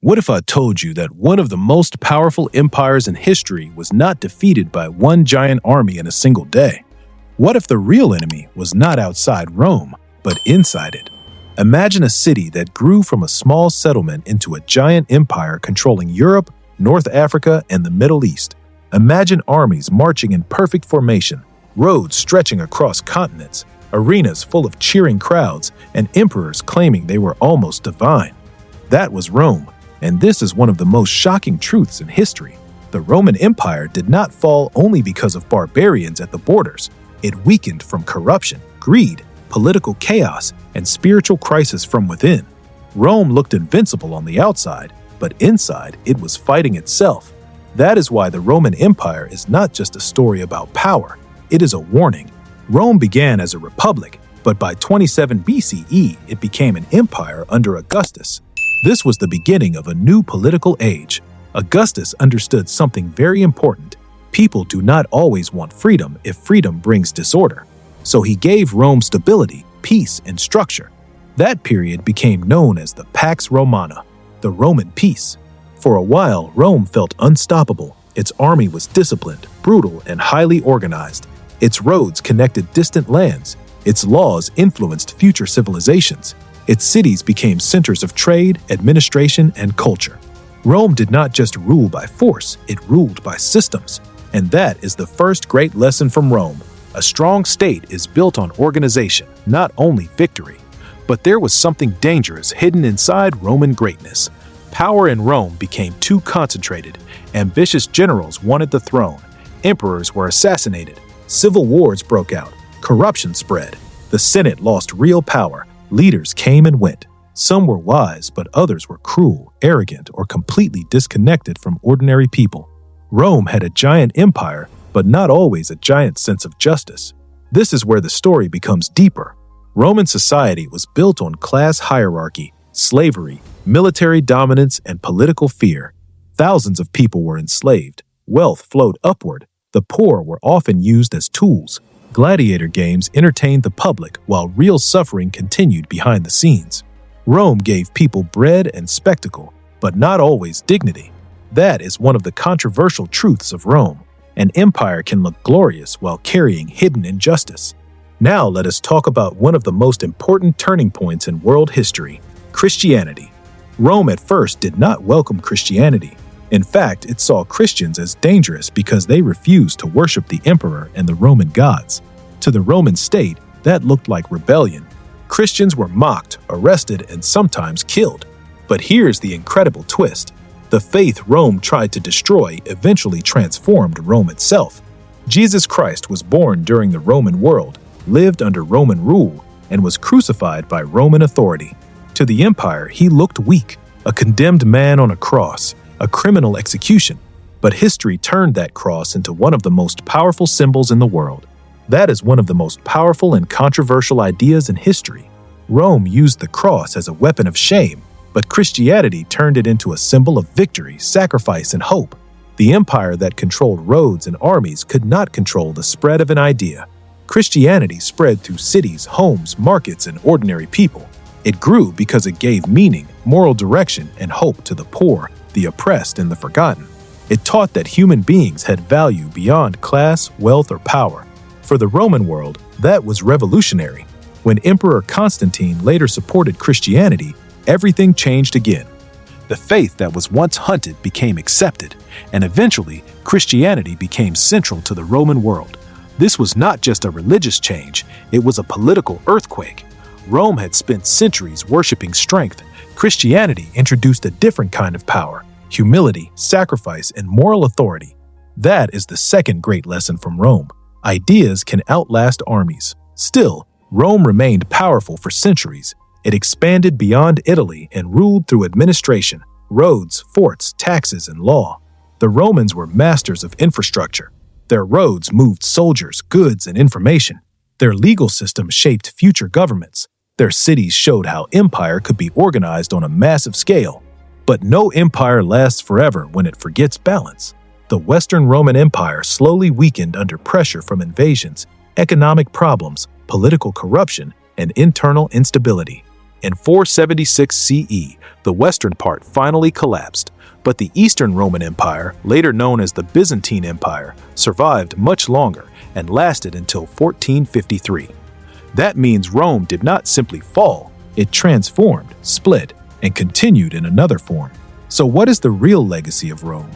What if I told you that one of the most powerful empires in history was not defeated by one giant army in a single day? What if the real enemy was not outside Rome, but inside it? Imagine a city that grew from a small settlement into a giant empire controlling Europe, North Africa, and the Middle East. Imagine armies marching in perfect formation, roads stretching across continents, arenas full of cheering crowds, and emperors claiming they were almost divine. That was Rome, and this is one of the most shocking truths in history. The Roman Empire did not fall only because of barbarians at the borders. It weakened from corruption, greed, political chaos, and spiritual crisis from within. Rome looked invincible on the outside, but inside it was fighting itself. That is why the Roman Empire is not just a story about power, it is a warning. Rome began as a republic, but by 27 BCE it became an empire under Augustus. This was the beginning of a new political age. Augustus understood something very important. People do not always want freedom if freedom brings disorder. So he gave Rome stability, peace, and structure. That period became known as the Pax Romana, the Roman peace. For a while, Rome felt unstoppable. Its army was disciplined, brutal, and highly organized. Its roads connected distant lands. Its laws influenced future civilizations. Its cities became centers of trade, administration, and culture. Rome did not just rule by force, it ruled by systems. And that is the first great lesson from Rome. A strong state is built on organization, not only victory. But there was something dangerous hidden inside Roman greatness. Power in Rome became too concentrated. Ambitious generals wanted the throne. Emperors were assassinated. Civil wars broke out. Corruption spread. The Senate lost real power. Leaders came and went. Some were wise, but others were cruel, arrogant, or completely disconnected from ordinary people. Rome had a giant empire, but not always a giant sense of justice. This is where the story becomes deeper. Roman society was built on class hierarchy, slavery, military dominance, and political fear. Thousands of people were enslaved. Wealth flowed upward. The poor were often used as tools. Gladiator games entertained the public while real suffering continued behind the scenes. Rome gave people bread and spectacle, but not always dignity. That is one of the controversial truths of Rome. An empire can look glorious while carrying hidden injustice. Now let us talk about one of the most important turning points in world history, Christianity. Rome at first did not welcome Christianity. In fact, it saw Christians as dangerous because they refused to worship the emperor and the Roman gods. To the Roman state, that looked like rebellion. Christians were mocked, arrested, and sometimes killed. But here's the incredible twist. The faith Rome tried to destroy eventually transformed Rome itself. Jesus Christ was born during the Roman world, lived under Roman rule, and was crucified by Roman authority. To the empire, he looked weak, a condemned man on a cross, a criminal execution. But history turned that cross into one of the most powerful symbols in the world. That is one of the most powerful and controversial ideas in history. Rome used the cross as a weapon of shame, but Christianity turned it into a symbol of victory, sacrifice, and hope. The empire that controlled roads and armies could not control the spread of an idea. Christianity spread through cities, homes, markets, and ordinary people. It grew because it gave meaning, moral direction, and hope to the poor, the oppressed, and the forgotten. It taught that human beings had value beyond class, wealth, or power. For the Roman world, that was revolutionary. When Emperor Constantine later supported Christianity, everything changed again. The faith that was once hunted became accepted, and eventually, Christianity became central to the Roman world. This was not just a religious change, it was a political earthquake. Rome had spent centuries worshiping strength. Christianity introduced a different kind of power, humility, sacrifice, and moral authority. That is the second great lesson from Rome. Ideas can outlast armies. Still, Rome remained powerful for centuries. It expanded beyond Italy and ruled through administration, roads, forts, taxes, and law. The Romans were masters of infrastructure. Their roads moved soldiers, goods, and information. Their legal system shaped future governments. Their cities showed how empire could be organized on a massive scale. But no empire lasts forever when it forgets balance. The Western Roman Empire slowly weakened under pressure from invasions, economic problems, political corruption, and internal instability. In 476 CE, the western part finally collapsed, but the Eastern Roman Empire, later known as the Byzantine Empire, survived much longer and lasted until 1453. That means Rome did not simply fall, it transformed, split, and continued in another form. So what is the real legacy of Rome?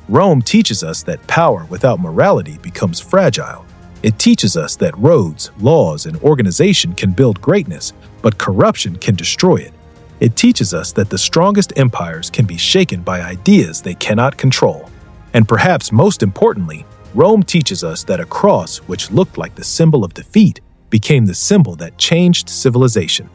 Rome teaches us that power without morality becomes fragile. It teaches us that roads, laws, and organization can build greatness, but corruption can destroy it. It teaches us that the strongest empires can be shaken by ideas they cannot control. And perhaps most importantly, Rome teaches us that a cross, which looked like the symbol of defeat, became the symbol that changed civilization.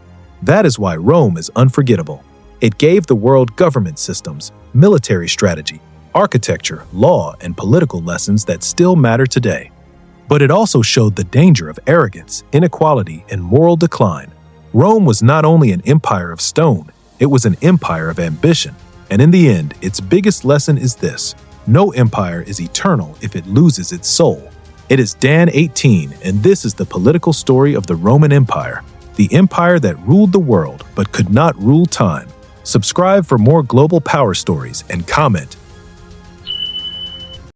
That is why Rome is unforgettable. It gave the world government systems, military strategy, architecture, law, and political lessons that still matter today. But it also showed the danger of arrogance, inequality, and moral decline. Rome was not only an empire of stone, it was an empire of ambition. And in the end, its biggest lesson is this: no empire is eternal if it loses its soul. It is Dan 18, and this is the political story of the Roman Empire, the empire that ruled the world but could not rule time. Subscribe for more global power stories and comment